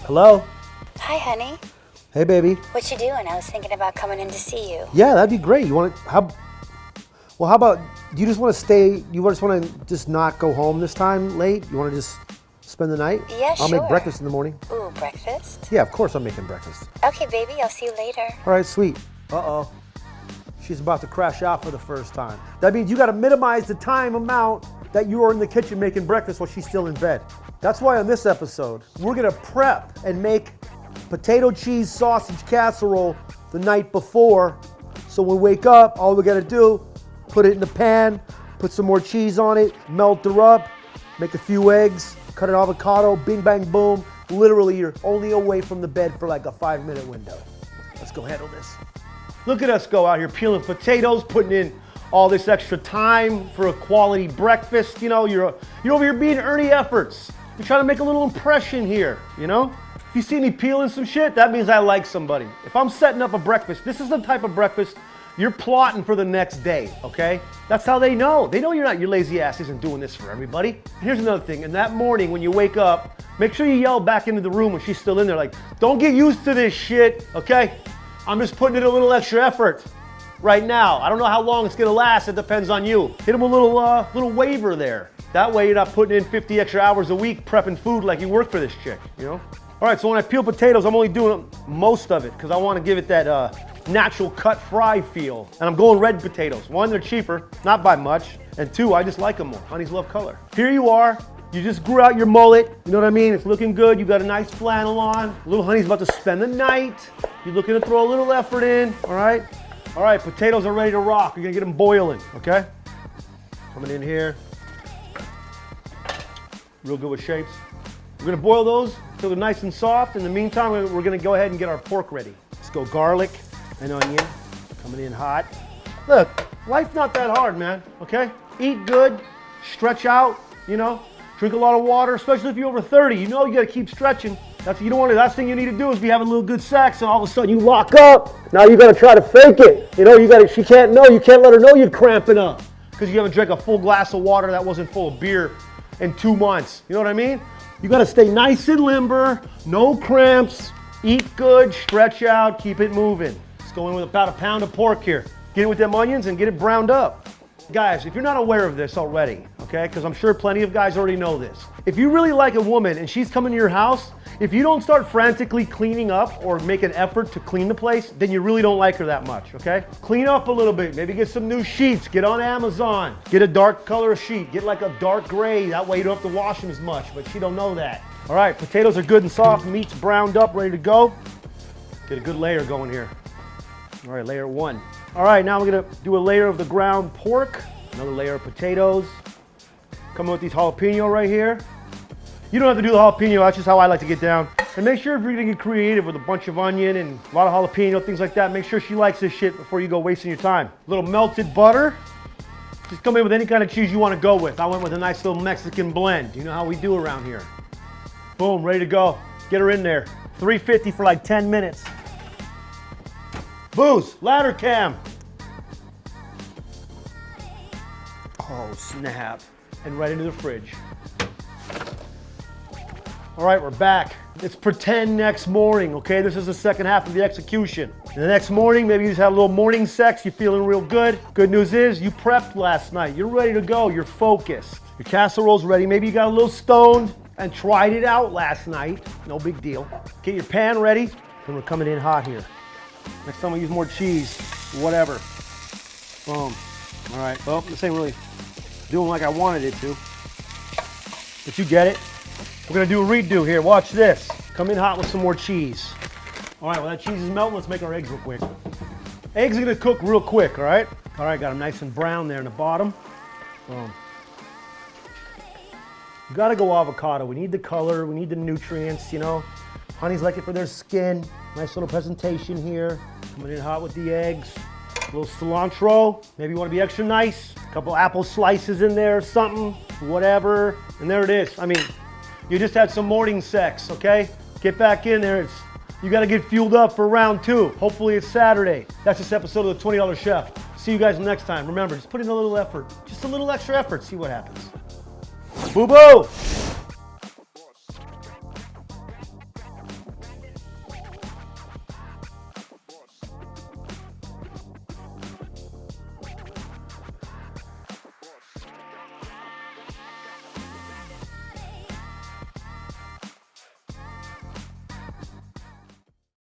Hello? Hi, honey. Hey, baby. What you doing? I was thinking about coming in to see you. Yeah, that'd be great. You want to, how about, do you just want to stay, you just want to just not go home this time late? You want to just spend the night? Yeah, I'll sure. make breakfast in the morning. Ooh, breakfast? Yeah, of course I'm making breakfast. Okay, baby, I'll see you later. All right, sweet. Uh-oh. She's about to crash out for the first time. That means you got to minimize the time amount that you are in the kitchen making breakfast while she's still in bed. That's why on this episode, we're going to prep and make potato cheese sausage casserole the night before. So when we wake up, all we got to do, put it in the pan, put some more cheese on it, melt her up, make a few eggs, cut an avocado, bing, bang, boom. Literally, you're only away from the bed for like a 5-minute window. Let's go handle this. Look at us go out here peeling potatoes, putting in all this extra time for a quality breakfast. You know, you're over here being Ernie efforts. You're trying to make a little impression here, you know? If you see me peeling some shit, that means I like somebody. If I'm setting up a breakfast, this is the type of breakfast you're plotting for the next day, okay? That's how they know. They know you're not, your lazy ass isn't doing this for everybody. And here's another thing, in that morning when you wake up, make sure you yell back into the room when she's still in there, like, don't get used to this shit, okay? I'm just putting in a little extra effort right now. I don't know how long it's gonna last, it depends on you. Hit them a little waiver there. That way you're not putting in 50 extra hours a week prepping food like you work for this chick, you know? All right, so when I peel potatoes, I'm only doing most of it because I want to give it that natural cut fry feel. And I'm going red potatoes. One, they're cheaper, not by much. And two, I just like them more. Honeys love color. Here you are. You just grew out your mullet. You know what I mean? It's looking good. You got a nice flannel on. Little honey's about to spend the night. You're looking to throw a little effort in, all right? All right, potatoes are ready to rock. You're going to get them boiling, okay? Coming in here. Real good with shapes. We're gonna boil those until they're nice and soft. In the meantime, we're gonna go ahead and get our pork ready. Let's go garlic and onion, coming in hot. Look, life's not that hard, man, okay? Eat good, stretch out, you know, drink a lot of water, especially if you're over 30. You know you gotta keep stretching. You don't want to, last thing you need to do is be having a little good sex and all of a sudden you lock up. Now you gotta try to fake it. You know, she can't know, you can't let her know you're cramping up because you haven't drank a full glass of water that wasn't full of beer in 2 months. You know what I mean? You gotta stay nice and limber, no cramps, eat good, stretch out, keep it moving. Let's go in with about a pound of pork here. Get it with them onions and get it browned up. Guys, if you're not aware of this already, okay, because I'm sure plenty of guys already know this. If you really like a woman and she's coming to your house, if you don't start frantically cleaning up or make an effort to clean the place, then you really don't like her that much, okay? Clean up a little bit, maybe get some new sheets, get on Amazon, get a dark color sheet, get like a dark gray, that way you don't have to wash them as much, but she don't know that. All right, potatoes are good and soft, meat's browned up, ready to go. Get a good layer going here. All right, layer one. All right, now we're gonna do a layer of the ground pork, another layer of potatoes. Coming with these jalapeno right here. You don't have to do the jalapeno, that's just how I like to get down. And make sure if you're gonna get creative with a bunch of onion and a lot of jalapeno, things like that, make sure she likes this shit before you go wasting your time. A little melted butter. Just come in with any kind of cheese you wanna go with. I went with a nice little Mexican blend. You know how we do around here. Boom, ready to go. Get her in there. 350 for like 10 minutes. Booze, ladder cam. Oh, snap. And right into the fridge. All right, we're back. It's pretend next morning, okay? This is the second half of the execution. And the next morning, maybe you just had a little morning sex, you're feeling real good. Good news is, you prepped last night. You're ready to go, you're focused. Your casserole's ready. Maybe you got a little stoned and tried it out last night. No big deal. Get your pan ready, and we're coming in hot here. Next time we use more cheese, whatever. Boom. All right, well, this ain't really doing like I wanted it to. But you get it. We're gonna do a redo here, watch this. Come in hot with some more cheese. All right, well that cheese is melting, let's make our eggs real quick. Eggs are gonna cook real quick, all right? All right, got them nice and brown there in the bottom. Boom. You gotta go avocado. We need the color, we need the nutrients, you know. Honeys like it for their skin. Nice little presentation here. Coming in hot with the eggs. A little cilantro, maybe you wanna be extra nice. A couple apple slices in there or something, whatever. And there it is. I mean, you just had some morning sex, okay? Get back in there. You gotta get fueled up for round two. Hopefully it's Saturday. That's this episode of the $20 Chef. See you guys next time. Remember, just put in a little effort. Just a little extra effort. See what happens. Boo-boo!